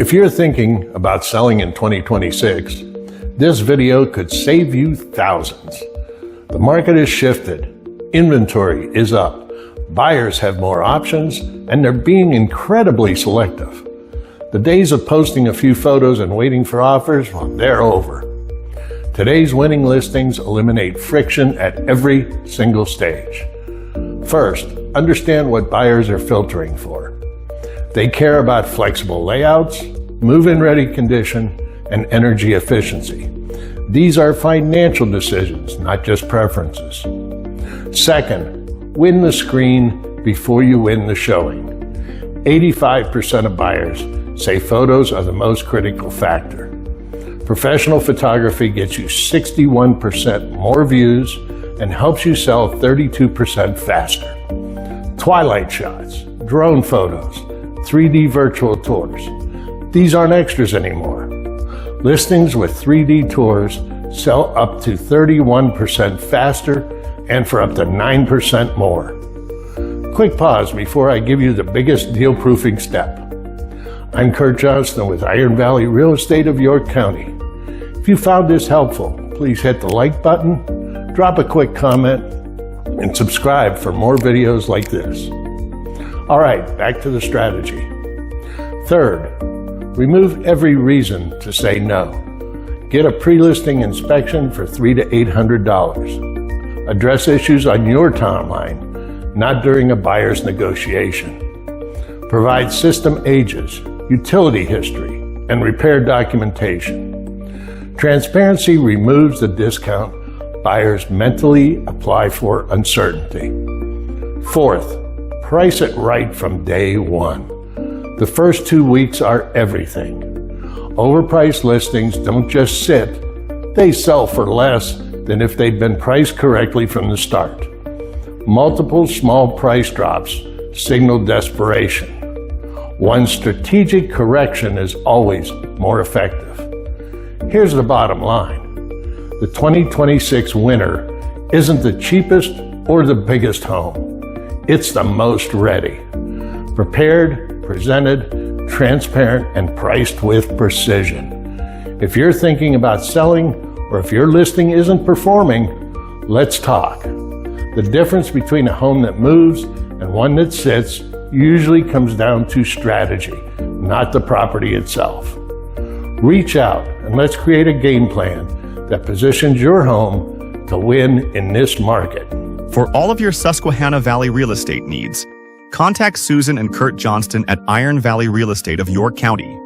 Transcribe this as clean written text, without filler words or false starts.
If you're thinking about selling in 2026, this video could save you thousands. The market has shifted, inventory is up, buyers have more options, and they're being incredibly selective. The days of posting a few photos and waiting for offers, well, they're over. Today's winning listings eliminate friction at every single stage. First, understand what buyers are filtering for. They care about flexible layouts, move-in ready condition, and energy efficiency. These are financial decisions, not just preferences. Second, win the screen before you win the showing. 85% of buyers say photos are the most critical factor. Professional photography gets you 61% more views and helps you sell 32% faster. Twilight shots, drone photos, 3D virtual tours. These aren't extras anymore. Listings with 3D tours sell up to 31% faster and for up to 9% more. Quick pause before I give you the biggest deal proofing step. I'm Kurt Johnston with Iron Valley Real Estate of York County. If you found this helpful, please hit the like button, drop a quick comment, and subscribe for more videos like this. All right, back to the strategy. Third, remove every reason to say no. Get a pre-listing inspection for $300 to $800. Address issues on your timeline, not during a buyer's negotiation. Provide system ages, utility history, and repair documentation. Transparency removes the discount buyers mentally apply for uncertainty. Fourth, price it right from day one. The first 2 weeks are everything. Overpriced listings don't just sit, they sell for less than if they'd been priced correctly from the start. Multiple small price drops signal desperation. One strategic correction is always more effective. Here's the bottom line. The 2026 winner isn't the cheapest or the biggest home. It's the most ready. Prepared, presented, transparent, and priced with precision. If you're thinking about selling or if your listing isn't performing, let's talk. The difference between a home that moves and one that sits usually comes down to strategy, not the property itself. Reach out and let's create a game plan that positions your home to win in this market. For all of your Susquehanna Valley real estate needs, contact Susan and Kurt Johnston at Iron Valley Real Estate of York County.